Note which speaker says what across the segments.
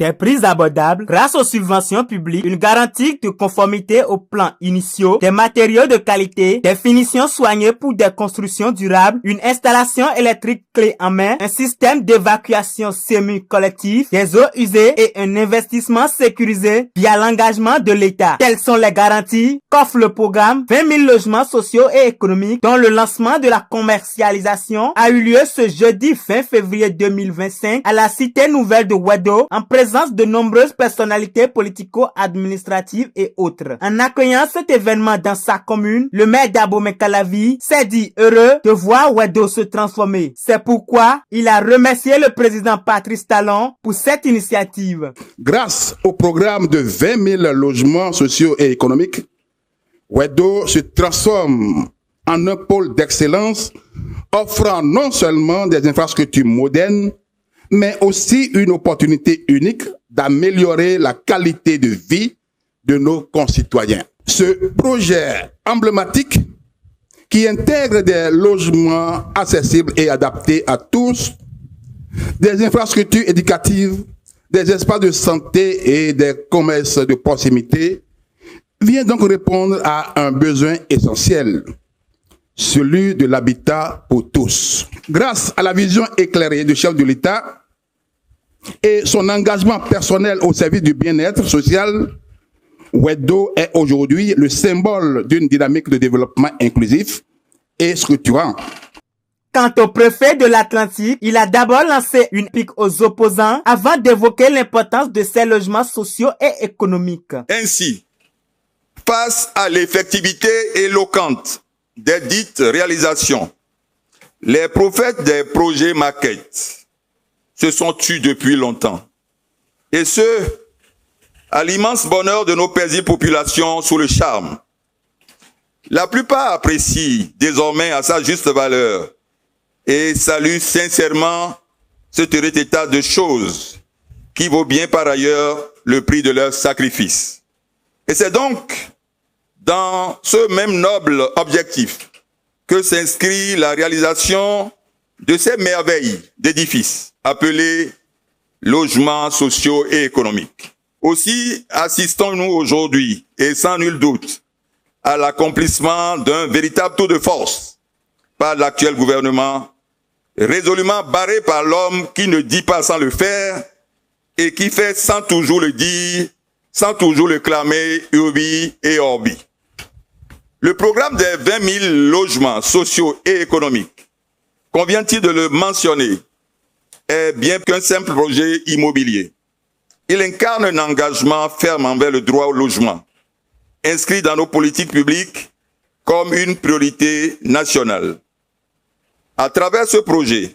Speaker 1: des prix abordables grâce aux subventions publiques, une garantie de conformité aux plans initiaux, des matériaux de qualité, des finitions soignées pour des constructions durables, une installation électrique clé en main, un système d'évacuation semi-collectif, des eaux usées et un investissement sécurisé via l'engagement de l'État. Telles sont les garanties qu'offre le programme 20 000 logements sociaux et économiques dont le lancement de la commercialisation a eu lieu ce jeudi 20 février 2025 à la cité nouvelle de Wedo en présence de nombreuses personnalités politico-administratives et autres. En accueillant cet événement dans sa commune, le maire d'Abomey-Calavi s'est dit heureux de voir Wedo se transformer. C'est pourquoi il a remercié le président Patrice Talon pour cette initiative.
Speaker 2: Grâce au programme de 20 000 logements sociaux et économiques, Wedo se transforme en un pôle d'excellence offrant non seulement des infrastructures modernes, mais aussi une opportunité unique d'améliorer la qualité de vie de nos concitoyens. Ce projet emblématique qui intègre des logements accessibles et adaptés à tous, des infrastructures éducatives, des espaces de santé et des commerces de proximité, vient donc répondre à un besoin essentiel, celui de l'habitat pour tous. Grâce à la vision éclairée du chef de l'État et son engagement personnel au service du bien-être social, Wedo est aujourd'hui le symbole d'une dynamique de développement inclusif et structurant.
Speaker 1: Quant au préfet de l'Atlantique, il a d'abord lancé une pique aux opposants avant d'évoquer l'importance de ces logements sociaux et économiques.
Speaker 3: Ainsi, face à l'effectivité éloquente des dites réalisations, les prophètes des projets maquettes se sont tus depuis longtemps. Et ce, à l'immense bonheur de nos paisibles populations sous le charme. La plupart apprécient désormais à sa juste valeur et saluent sincèrement cet heureux état de choses qui vaut bien par ailleurs le prix de leur sacrifice. Et c'est donc dans ce même noble objectif que s'inscrit la réalisation de ces merveilles d'édifices appelés logements sociaux et économiques. Aussi assistons-nous aujourd'hui, et sans nul doute, à l'accomplissement d'un véritable tour de force par l'actuel gouvernement, résolument barré par l'homme qui ne dit pas sans le faire et qui fait sans toujours le dire, sans toujours le clamer urbi et orbi. Le programme des 20 000 logements sociaux et économiques, convient-il de le mentionner, est bien qu'un simple projet immobilier. Il incarne un engagement ferme envers le droit au logement, inscrit dans nos politiques publiques comme une priorité nationale. À travers ce projet,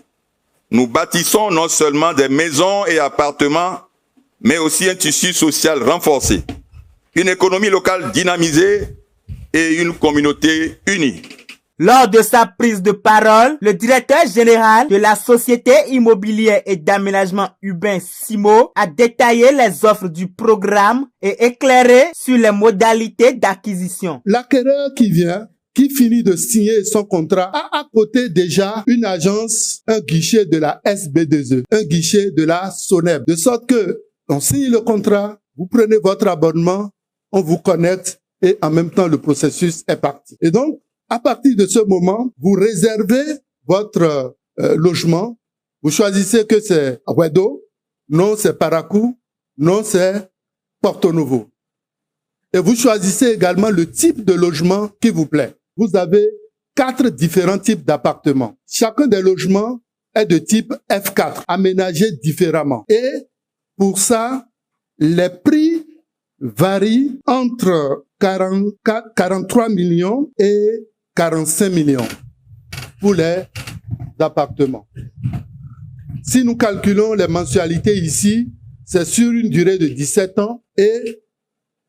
Speaker 3: nous bâtissons non seulement des maisons et appartements, mais aussi un tissu social renforcé, une économie locale dynamisée et une communauté unie.
Speaker 1: Lors de sa prise de parole, le directeur général de la Société immobilière et d'aménagement urbain SIMO a détaillé les offres du programme et éclairé sur les modalités d'acquisition.
Speaker 4: L'acquéreur qui finit de signer son contrat, a à côté déjà une agence, un guichet de la SB2E, un guichet de la SONEB, de sorte que on signe le contrat, vous prenez votre abonnement, on vous connecte et en même temps le processus est parti. Et donc, à partir de ce moment, vous réservez votre logement, vous choisissez que c'est Wedo, non c'est Parakou, non c'est Porto Novo. Et vous choisissez également le type de logement qui vous plaît. Vous avez 4 différents types d'appartements. Chacun des logements est de type F4, aménagé différemment. Et pour ça, les prix varient entre 43 millions et 45 millions pour les appartements. Si nous calculons les mensualités ici, c'est sur une durée de 17 ans et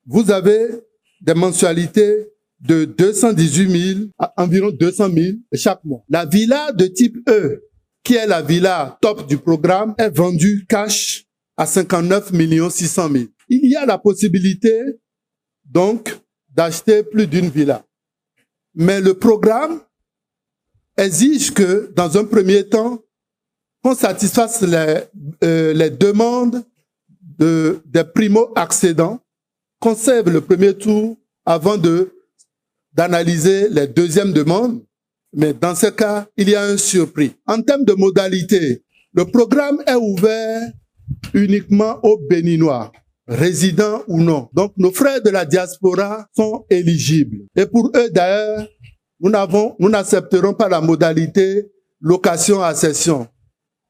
Speaker 4: vous avez des mensualités de 218 000 à environ 200 000 chaque mois. La villa de type E, qui est la villa top du programme, est vendue cash à 59 600 000. Il y a la possibilité, donc, d'acheter plus d'une villa. Mais le programme exige que, dans un premier temps, qu'on satisfasse les demandes des primo-accédants conserve le premier tour avant d'analyser les deuxièmes demandes. Mais dans ce cas, il y a un surpris. En termes de modalités, le programme est ouvert uniquement aux Béninois, résidents ou non. Donc, nos frères de la diaspora sont éligibles. Et pour eux, d'ailleurs, nous n'accepterons pas la modalité location-accession.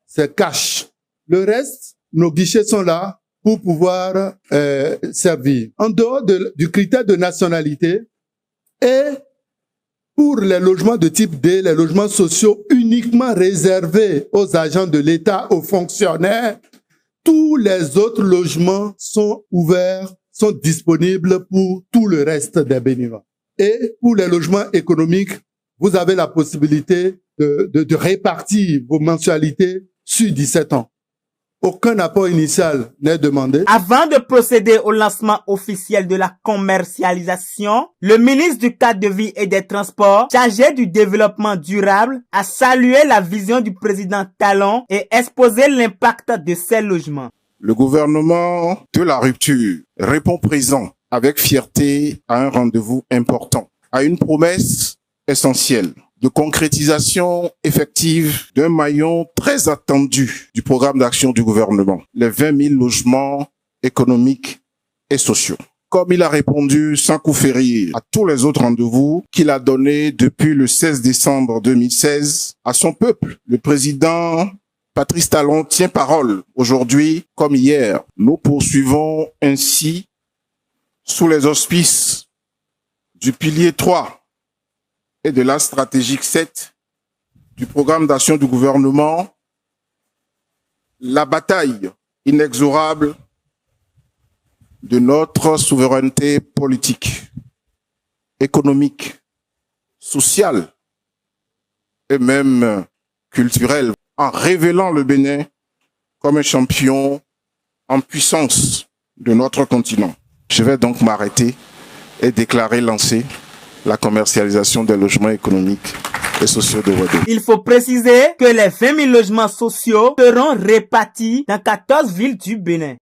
Speaker 4: C'est cash. Le reste, nos guichets sont là pour pouvoir servir. En dehors du critère de nationalité et pour les logements de type D, les logements sociaux uniquement réservés aux agents de l'État, aux fonctionnaires, tous les autres logements sont ouverts, sont disponibles pour tout le reste des Béninois. Et pour les logements économiques, vous avez la possibilité de répartir vos mensualités sur 17 ans. Aucun apport initial n'est demandé.
Speaker 1: Avant de procéder au lancement officiel de la commercialisation, le ministre du Cadre de vie et des Transports, chargé du développement durable, a salué la vision du président Talon et exposé l'impact de ces logements.
Speaker 5: Le gouvernement de la rupture répond présent avec fierté à un rendez-vous important, à une promesse essentielle de concrétisation effective d'un maillon très attendu du programme d'action du gouvernement, les 20 000 logements économiques et sociaux. Comme il a répondu sans coup férir à tous les autres rendez-vous qu'il a donnés depuis le 16 décembre 2016 à son peuple, le président Patrice Talon tient parole aujourd'hui comme hier. Nous poursuivons ainsi sous les auspices du pilier 3 et de la stratégique 7 du programme d'action du gouvernement, la bataille inexorable de notre souveraineté politique, économique, sociale et même culturelle, en révélant le Bénin comme un champion en puissance de notre continent. Je vais donc m'arrêter et déclarer lancé la commercialisation des logements économiques et sociaux de Ouaddaou.
Speaker 1: Il faut préciser que les 20 000 logements sociaux seront répartis dans 14 villes du Bénin.